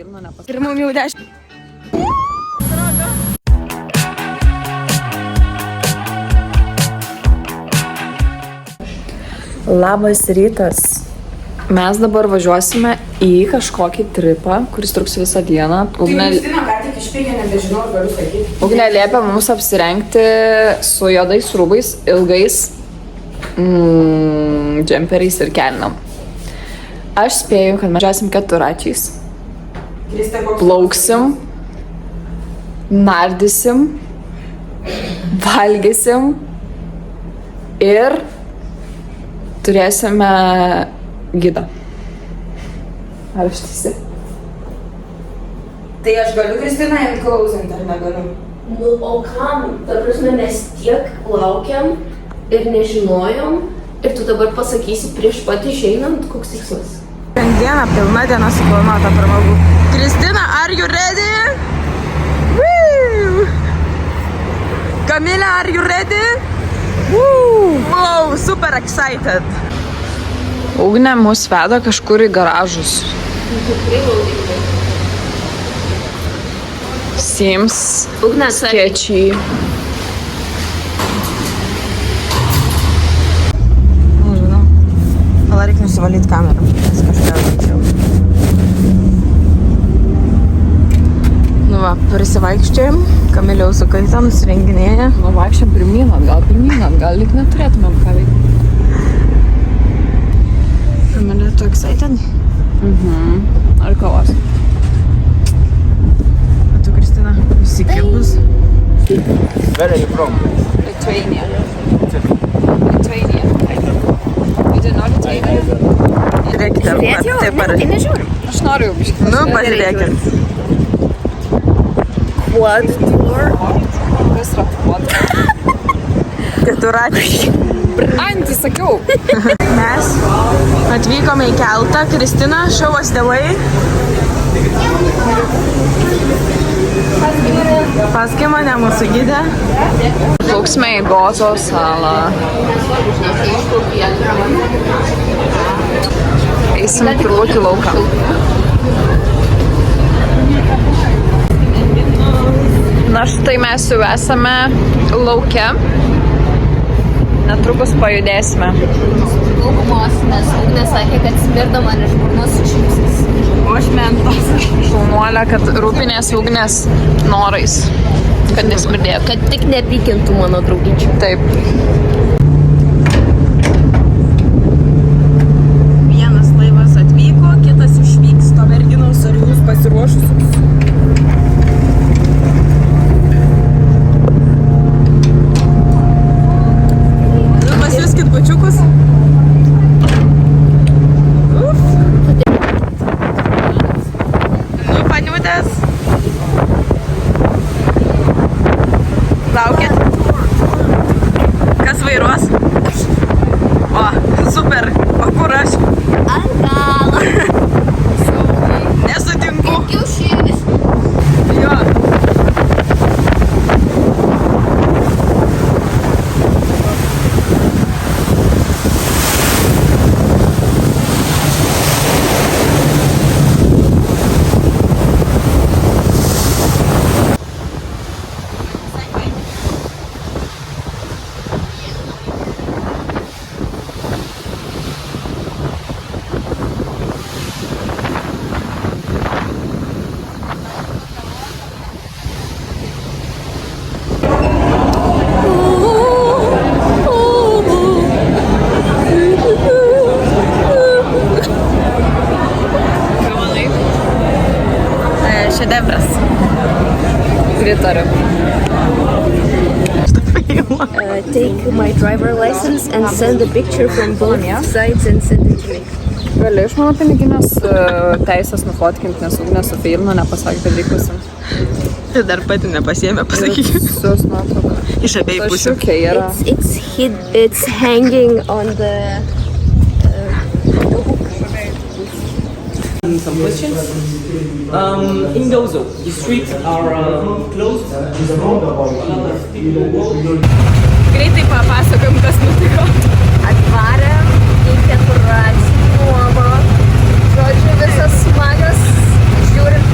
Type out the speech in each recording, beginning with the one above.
feilino nepasakyti. Ir mum jau 10. Labas rytas. Mes dabar važiuosime į kažkokį tripą, kuris truks visą dieną. Ugnė liepia mums apsirengti su juodais rūbais, ilgais džemperiais ir kelniam. Aš spėju, kad mes esam keturačiais. Plauksim, nardysim, valgysim ir turėsime gidą. Ar aš teisi? Tai aš galiu Kristina jam klausinti, ar negaliu? Nu, o kam? Ta prasme, mes tiek laukiam ir nežinojom ir tu dabar pasakysi prieš pat išeinant, koks tikslas. Šiandieną pilna diena suplanuota pramogų. Kristina, are you ready? Woo! Kamilė, are you ready? Woo! Wow, super excited. Ugnė mus veda kažkur į garažus. Seems sketchy. Nežinau. Gal reikia nusivalyti kamerą. Nu va, prisivaikščiojom. Kamilė su kaita nusirenginėja. Nu, vaikščiam pirmyn atgal, lyg neturėtumėm ką veikti. Kamilė, tu excited? Ar kavos? O tu, Kristina, įsikibus? Where are you from? Lithuania. You do not Lithuania? Žiūrėkite, taip parašyti. Aš noriu jau biškį. Nu, pažiūrėkit. Quad tour. Kas yra quad? Keturačiai. Antį, sakiau. Mes atvykome į keltą. Kristina, show us the way. Paskui mane mūsų gidė. Plauksime į Gozo salą. Eisim turbūt į lauką. Na štai mes jau esame lauke. Netrukus pajudėsime. Daugumos, nes Ugnė sakė, kad smirda man iš burnos šypsis. O aš mentos. Šaunuolė, kad rūpinės Ugnės norais, kad nesmirdėtų. Kad tik nepykintų mano draugičių. Taip. Vienas laivas atvyko, kitas išvyksta. Merginos, ar jūs pasiruošusios? Pasiuskit pačiukus. Nu, paniūdės. Laukit. Kas vairuos? O, super. O kur aš? Ant galo. Nesutinku. Kiaušinis. Jo. Šedevras. Pritariu. Take my driver license and send a picture from both sides and send it to me. Gali iš mano piniginės teisės nufotkinti, nes Ugnė su feilino nepasakė, kad reikia pasiimti. Ir dar pati nepasiėmė, pasakykime. Visus nuotrauką. Iš abiejų pusių. Tašiukė yra. It's hanging on the Some questions. In Gozo, the streets are closed. Greitai papasakojom, kas nutiko. atvarėm į keturračių nuomą. Žodžiu, visas smagas, žiūrint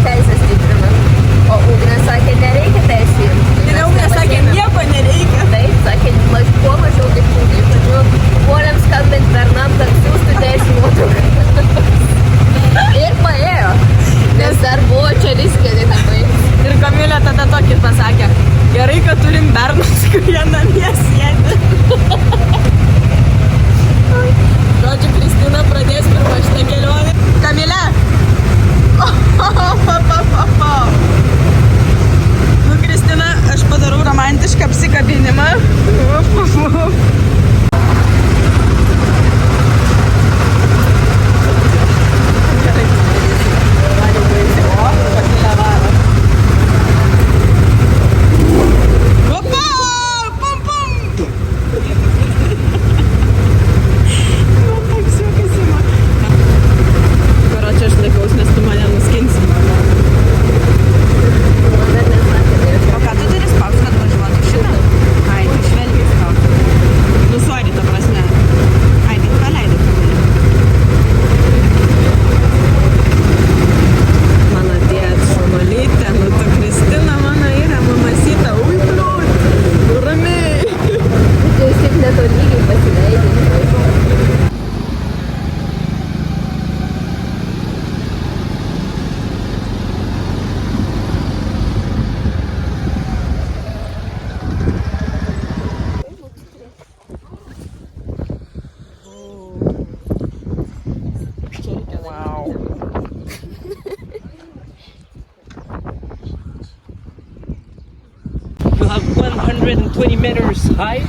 120 meters high.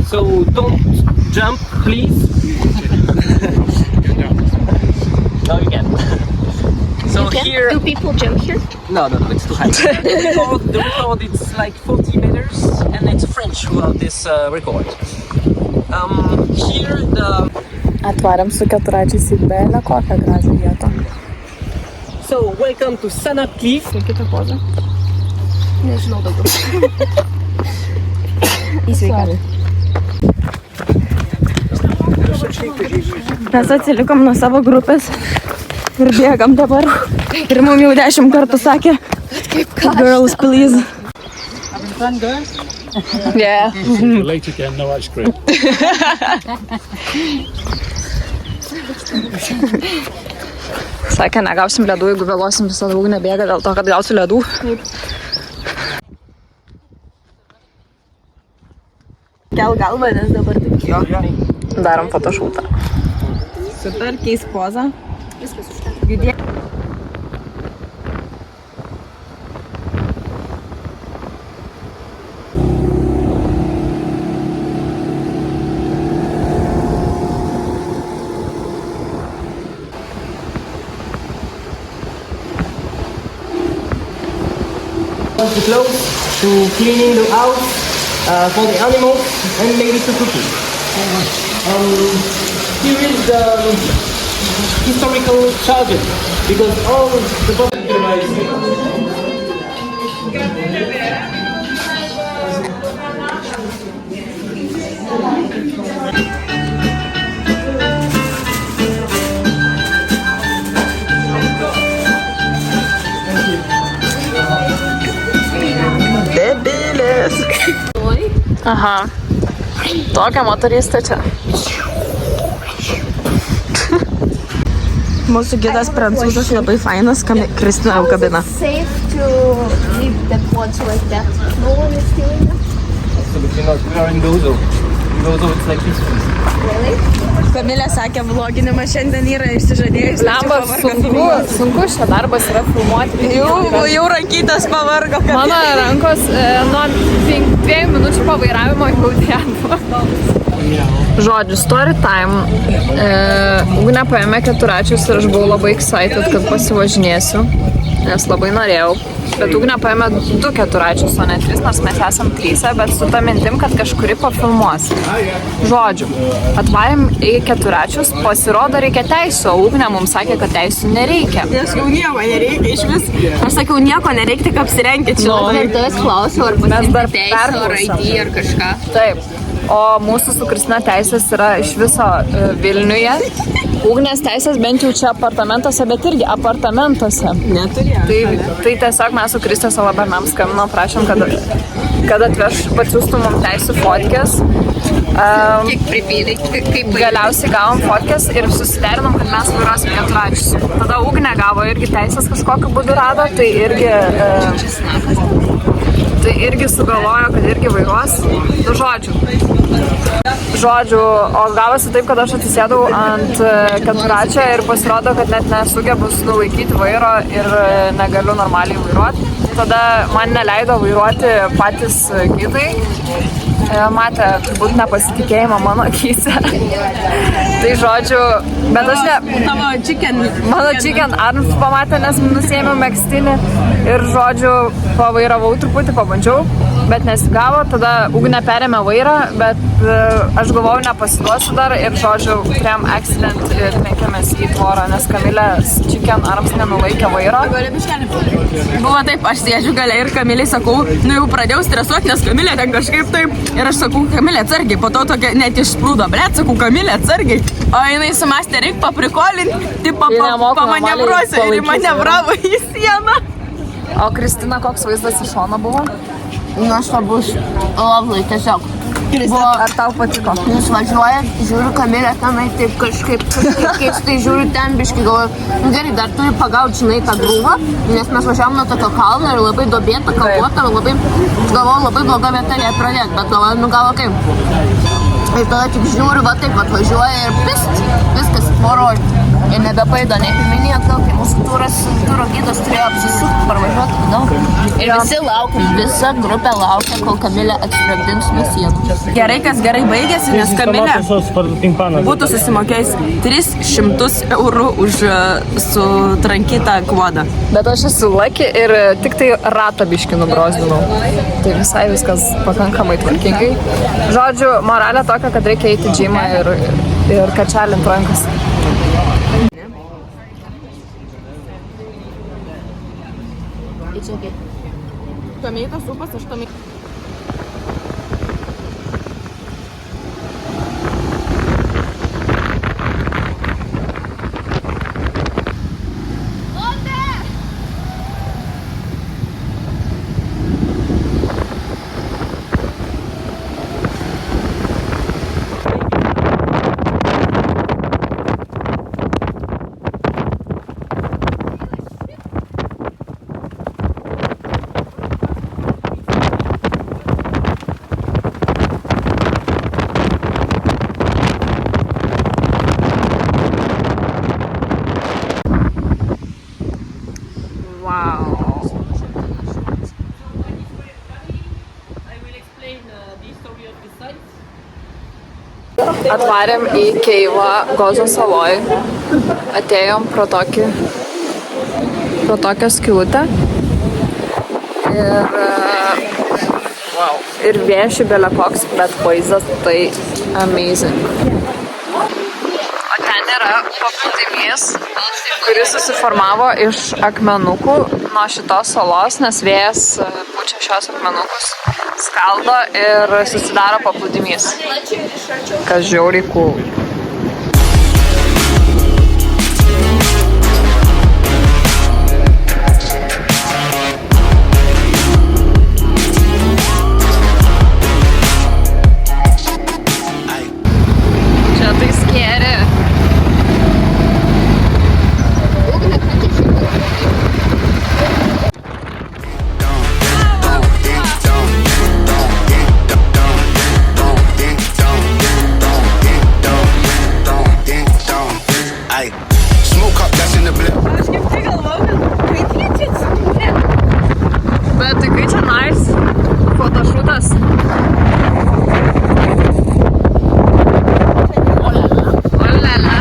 So don't jump, please. No, you can't. So here. Do people jump here? No, it's too high. The record it's like 40 meters, and it's French who have this record. Here the. Atvarėm su keturračiais į belę kokią gražią vietą. So welcome to Sanap Cliff. Kitą pozą. Nežinau daugiau. Mes atsilikom nuo savo grupės ir bėgam dabar. Ir mums jau 10 kartų sakė, girls, please. Having fun, girls? Yeah. Late again, no ice cream. Sakė, negausim ledų, jeigu vėluosim, visada ugnė bėga dėl to, kad gausiu ledų. Kel galvą, nes dabar tik jo. Darom fotošūtą. Super, keis pozą. Viskas užtenka. The clothes to cleaning the house for the animals and maybe to cooking. Here is the historical charger because all the Aha. Tokia motoristė čia. Mūsų gidas prancūzas labai fainas, Kristina apkabina. Safe to leave the pods like that. No one is stealing them. Absolutely not. We are in Gozo. In Gozo it's like this. Kamilė sakė, vloginimas šiandien yra išsižadėjus. Lemba, sunku šia darbas yra filmuoti. Jau rankytės pavargo. Mano rankos nuo 2 minučių pavairavimo jau dėdavo. Žodžiu, story time. Ugnė paėmė keturračius ir aš buvau labai excited, kad pasivažinėsiu, nes labai norėjau. Bet Ugnė paėmė 2 keturračius, o ne 3, nors mes esam 3, bet su ta mintim, kad kažkuri pafilmuos. Žodžiu, atvarėm į keturračius, pasirodo reikia teisų, o Ugnė mums sakė, kad teisų nereikia. Aš jau nieko nereikia iš vis. Aš sakiau, nieko nereikia, tik apsirenkit. Ir tas klausiau, ar dar pasiimti teisę, ar ID, ar kažką. Taip. O mūsų su Kristina teisės yra iš viso Vilniuje. Ugnės teisės bent jau čia apartamentuose, bet irgi apartamentuose. Neturėjau. Tai tiesiog mes su Kristė savo bernams skambino, prašėm, kad atveš, pasiūstų mums teisų fotkės. Kiek pripylai, kaip Galiausiai gavom fotkės ir susiderinom, kad mes vairuosim keturračius. Tada Ugnė gavo irgi teisės kažkokiu būdu rado, tai irgi sugalvojo, kad irgi vairuos. Nu, žodžiu, o gavosi taip, kad aš atsisėdau ant keturračio ir pasirodo, kad net nesugebu sulaikyti vairo ir negaliu normaliai vairuoti. Tada man neleido vairuoti patys gidai. Matė turbūt nepasitikėjimą mano akyse. Tai žodžiu, bet aš ne... Mano chicken arms pamatė, nes nusiėmiau megztinį ir žodžiu, pavairavau truputį, pabandžiau, bet nesigavo. Tada Ugnė perėmė vairą, bet aš galvojau nepasiduosiu dar ir žodžiu, turėjom accident ir trenkėmės į tvorą, nes Kamilės chicken arms nenulaikė vairo. Buvo taip, aš sėdžiu gale ir Kamilei sakau, nu jau pradėjau stresuoti, nes Kamilė ten kažkaip taip. Ir aš sakau, Kamilė atsargiai, po to tokia net išsprūdo, blet, sakau, Kamilė atsargiai. O jinai sumastė, reik paprikolinti, taip pamanevruosiu ir manevravo į sieną. O Kristina, koks vaizdas iš šono buvo? nuostabus, lovely, tiesiog. Ar tau patiko? Jūs važiuojat, žiūriu Kamilę tenai taip kažkaip keistai, žiūriu ten biškai, galvoju, nu gerai, dar turi pagauti, žinai, tą grūvą, nes mes važiavom nuo tokio kalno ir labai duobėta, kalvota, galvoju, labai bloga vieta jai pradėti, bet galvoju, nu gal okei. Ir tada tik žiūriu, va taip atvažiuoja ir pist, viskas tvoroj. Ir nebepaido nei pirminį atgal, kai mūsų turo gydas turėjo apsisukti, parvažiuoti atgal. Ir visi laukia, visa grupė laukia, kol Kamilė atsisprendins nuo sienų. Gerai, kas gerai baigėsi, nes Kamilė būtų susimokėjęs 300 eurų už sutrankytą kvodą. Bet aš esu lucky ir tik tai ratą biškį nubrozdinau. Tai visai viskas pakankamai tvarkingai. Žodžiu, moralė tokia, kad reikia eiti į džymą ir kačelint rankas. It's okay. Tomato soupas, aš tomato. Atvarėm į Keivą Gozo saloj. Atėjom pro tokią skylutę. Ir vieši belekoks, bet vaizdas tai amazing. O ten yra paplūdimys, kuris susiformavo iš akmenukų nuo šitos salos, nes vėjas pučia šios akmenukus, skaldo ir susidaro paplūdimys. Kas žiauriai cool. Čia tai skėri. Bet tai kai čia nice fotošūtas. Olala.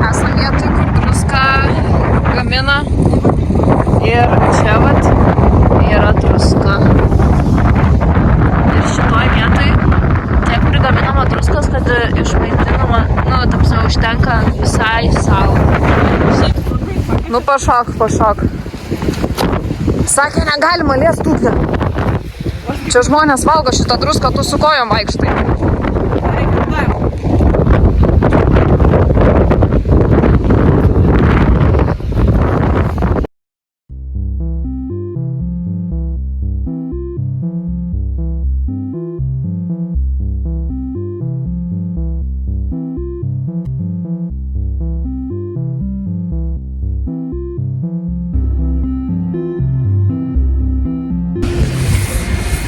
Esam vietoj, kur druską gamina ir čia vat yra druska. Ir šitoj vietoj tiek prigaminama druskos, kad išmaitinama, ta prasme, užtenka visai salai. Nu pašok. Sakė, negalima liest ugnį. Čia žmonės valgo šitą druską, tu su kojom vaikštai.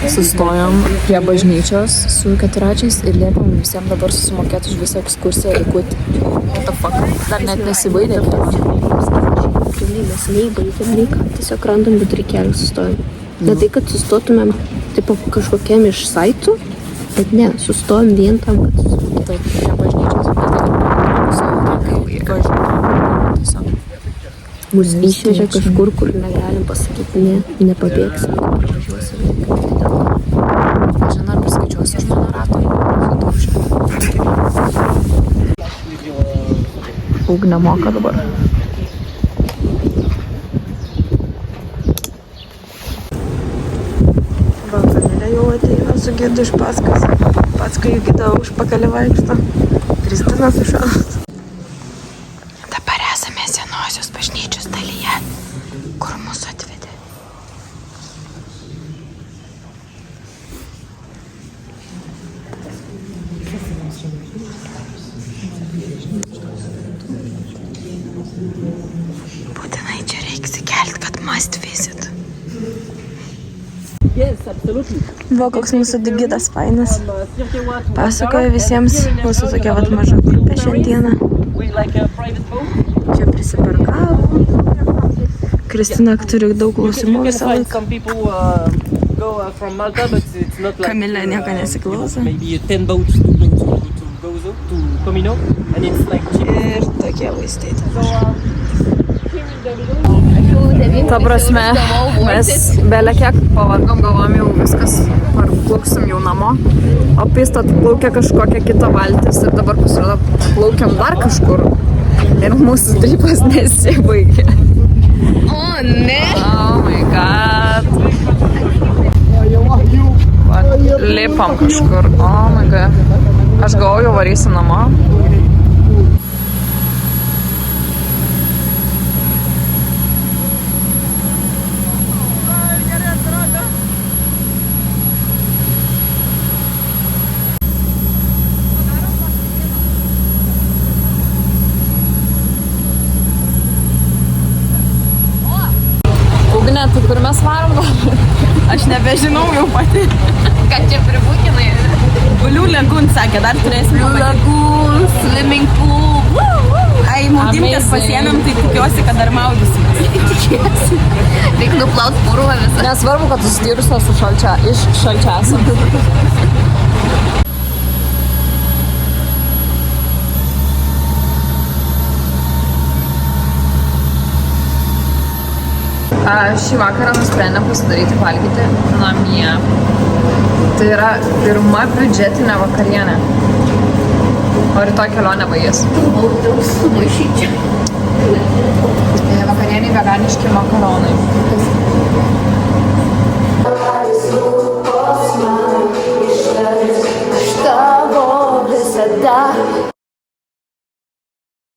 Sustojom prie bažnyčios su keturračiais ir liepėm visiems dabar susimokėti už visą ekskursiją likutį. What the fuck? Dar net nesibaigė kelionė. Mes neįbaigėm reiką, tiesiog randam vidury kelių sustojom. Ne tai, kad sustotumėm tipo kažkokiam iš saitų, bet ne, sustojom vien tam, kad susimokėtum. Taip, prie bažnyčios. Mus išvežė kažkur, kur negalim pasakyti, nepabėgsim, važiuosim. Žinai, ar paskaičiuosi už mano ratą? Ugnė moka dabar. Va, Kamilė jau ateina su gidu iš paskos. Paskui jų gido užpakalį vaikšto. Kristina su šalas. Dabar esame senosios bažnyčios dalyje, kur mūsų atvedė. Būtinai čia reikia įsikelti, kad must visit. Yes, absolutely. Buvo koks mūsų gidas fainas. Pasakoja visiems mūsų tokia vat maža grupė šiandieną. We like a private boat. Čia prisiparkavo. Kristina turi daug klausimų visą laiką. Some people go from Malta, but it's not like Kamilė nieko nesiklauso. maybe 10 boats to go to Gozo, to Comino, and it's like cheap. Ir tokie vaistai. Ta prasme, mes belė kiek pavargom, galvom jau viskas, parplauksim jau namo, o pista atplaukė kažkokią kitą valtis ir dabar pasirodo plaukiam dar kažkur ir mūsų tripas nesibaigė. O, ne? Oh my god. Vat, lipam kažkur, oh my god. Aš galvoju, jau varysim namo. Ugne, tai kur mes varom dabar? Aš nebežinau jau pati. Kad čia pribūkinai. Blue Lagoon sakė, dar turėsim. Blue Lagoon, swimming pool. Ai, maudymkės Amazing. pasiėmėm, tai tikiuosi, kad dar maudysimės. Reikia nuplaut purvą visą. Nesvarbu, kad susityrusios su iš šalčia esam. Šį vakarą nusprendėm pasidaryti valgyti namie. Tai yra pirma biudžetinė vakarienė. O rytoj kelionė baigės. Sumaišyčiau. Vakarieniai veganiški makaronai.